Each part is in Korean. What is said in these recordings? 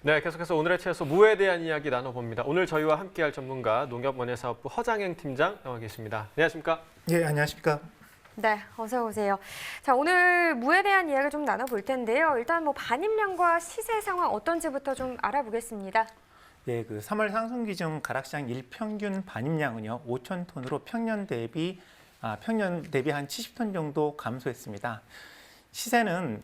네, 계속해서 오늘의 채소 무에 대한 이야기 나눠봅니다. 오늘 저희와 함께할 전문가 농협원예사업부 허장행 팀장 나와 계십니다. 안녕하십니까? 예, 안녕하십니까? 네, 어서 오세요. 자, 오늘 무에 대한 이야기 좀 나눠볼 텐데요. 일단 반입량과 시세 상황 어떤지부터 좀 알아보겠습니다. 예, 3월 상순 기준 가락시장 일평균 반입량은요, 5천 톤으로 평년 대비 한 70톤 정도 감소했습니다. 시세는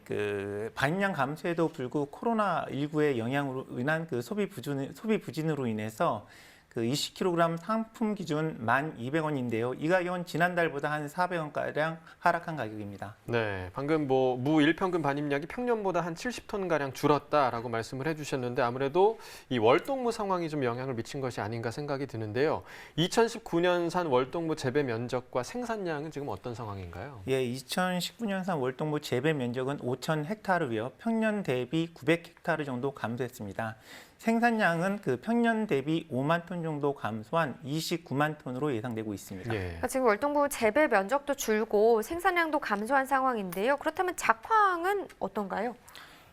반입량 감소에도 불구하고 코로나19의 영향으로 인한 소비 부진으로 인해서 20kg 상품 기준 1,200원인데요. 이 가격은 지난달보다 한 400원가량 하락한 가격입니다. 네, 방금 무 일평균 반입량이 평년보다 한 70톤가량 줄었다라고 말씀을 해주셨는데 아무래도 이 월동무 상황이 좀 영향을 미친 것이 아닌가 생각이 드는데요. 2019년산 월동무 재배 면적과 생산량은 지금 어떤 상황인가요? 예, 2019년산 월동무 재배 면적은 5,000헥타르고요. 평년 대비 900헥타르 정도 감소했습니다. 생산량은 평년 대비 5만 톤 정도 감소한 29만 톤으로 예상되고 있습니다. 예. 그러니까 지금 월동무 재배 면적도 줄고 생산량도 감소한 상황인데요. 그렇다면 작황은 어떤가요?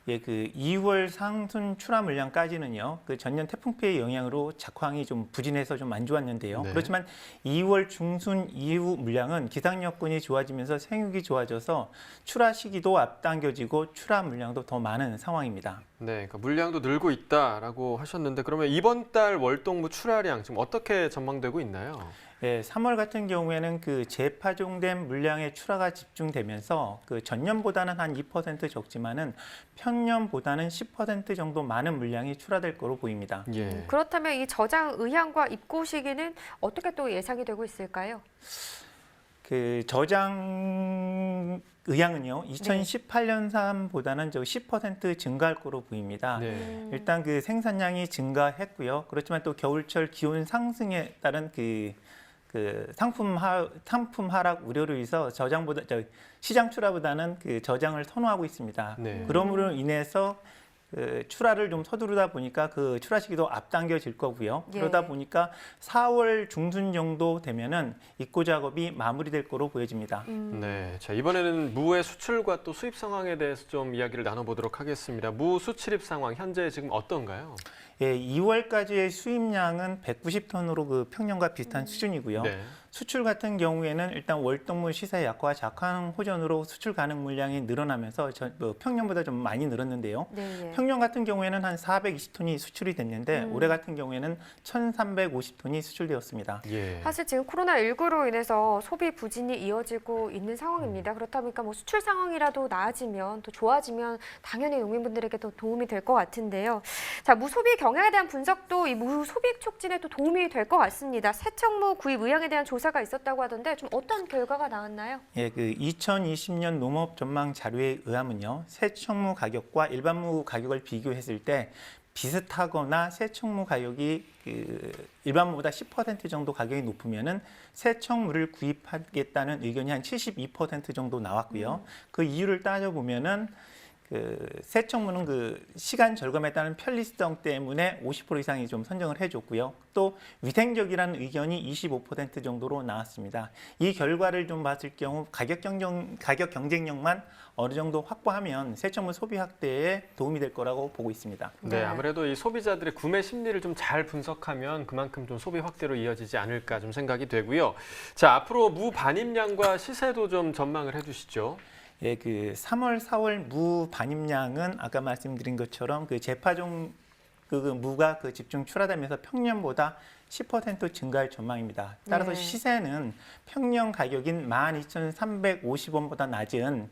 예, 2월 상순 출하 물량까지는요, 전년 태풍 피해 영향으로 작황이 좀 부진해서 좀 안 좋았는데요. 네. 그렇지만 2월 중순 이후 물량은 기상 여건이 좋아지면서 생육이 좋아져서 출하 시기도 앞당겨지고 출하 물량도 더 많은 상황입니다. 네, 그러니까 물량도 늘고 있다라고 하셨는데 그러면 이번 달 월동무 출하량 지금 어떻게 전망되고 있나요? 예, 3월 같은 경우에는 재파종된 물량의 출하가 집중되면서 전년보다는 한 2% 적지만은 평년보다는 10% 정도 많은 물량이 출하될 거로 보입니다. 예. 그렇다면 이 저장 의향과 입고 시기는 어떻게 또 예상이 되고 있을까요? 저장 의향은요, 2018년산보다는 10% 증가할 거로 보입니다. 네. 일단 생산량이 증가했고요. 그렇지만 또 겨울철 기온 상승에 따른 상품 하락 우려로 인해서 시장 출하보다는 저장을 선호하고 있습니다. 네. 그러므로 인해서 출하를 좀 서두르다 보니까 출하 시기도 앞당겨질 거고요. 예. 그러다 보니까 4월 중순 정도 되면은 입고 작업이 마무리될 거로 보여집니다. 네, 자 이번에는 무의 수출과 또 수입 상황에 대해서 좀 이야기를 나눠보도록 하겠습니다. 무 수출입 상황 현재 지금 어떤가요? 예, 2월까지의 수입량은 190톤으로 평년과 비슷한 수준이고요. 네. 수출 같은 경우에는 일단 월동무 시세 약화 작황 호전으로 수출 가능 물량이 늘어나면서 평년보다 좀 많이 늘었는데요. 네. 평년 같은 경우에는 한 420톤이 수출이 됐는데 올해 같은 경우에는 1,350톤이 수출되었습니다. 예. 사실 지금 코로나19로 인해서 소비 부진이 이어지고 있는 상황입니다. 그렇다 보니까 수출 상황이라도 나아지면 또 좋아지면 당연히 농민분들에게 더 도움이 될 것 같은데요. 자, 무소비 경향에 대한 분석도 이 무소비 촉진에 또 도움이 될 것 같습니다. 새청무 구입 의향에 대한 조사가 있었다고 하던데 좀 어떤 결과가 나왔나요? 예, 2020년 농업 전망 자료에 의하면요, 새청무 가격과 일반무 가격을 비교했을 때 비슷하거나 새청무 가격이 일반무보다 10% 정도 가격이 높으면은 새청무를 구입하겠다는 의견이 한 72% 정도 나왔고요. 그 이유를 따져보면은 새청무는 시간 절감에 따른 편리성 때문에 50% 이상이 좀 선정을 해줬고요. 또 위생적이라는 의견이 25% 정도로 나왔습니다. 이 결과를 좀 봤을 경우 가격 경쟁력만 어느 정도 확보하면 새청무 소비 확대에 도움이 될 거라고 보고 있습니다. 네, 아무래도 이 소비자들의 구매 심리를 좀 잘 분석하면 그만큼 좀 소비 확대로 이어지지 않을까 좀 생각이 되고요. 자, 앞으로 무 반입량과 시세도 좀 전망을 해주시죠. 예, 3월, 4월 무 반입량은 아까 말씀드린 것처럼 재파종 무가 집중 출하되면서 평년보다 10% 증가할 전망입니다. 따라서 네. 시세는 평년 가격인 12,350원보다 낮은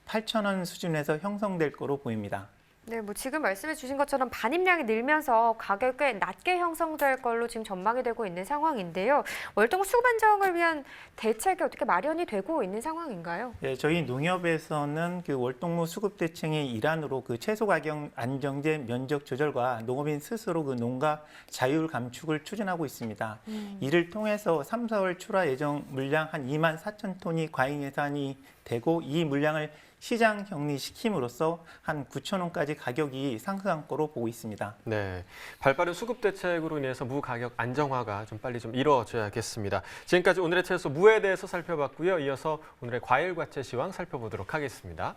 8,000원 수준에서 형성될 거로 보입니다. 네, 지금 말씀해 주신 것처럼 반입량이 늘면서 가격이 꽤 낮게 형성될 걸로 지금 전망이 되고 있는 상황인데요. 월동 수급 안정을 위한 대책이 어떻게 마련이 되고 있는 상황인가요? 예, 저희 농협에서는 월동무 수급 대책의 일환으로 채소 가격 안정제 면적 조절과 농업인 스스로 농가 자율 감축을 추진하고 있습니다. 이를 통해서 3, 4월 출하 예정 물량 한 24,000톤이 과잉 예산이 되고 이 물량을 시장 격리시킴으로써 한 9,000원까지 가격이 상승한 거로 보고 있습니다. 네, 발빠른 수급 대책으로 인해서 무 가격 안정화가 좀 빨리 좀 이루어져야겠습니다. 지금까지 오늘의 채소 무에 대해서 살펴봤고요. 이어서 오늘의 과일 과채 시황 살펴보도록 하겠습니다.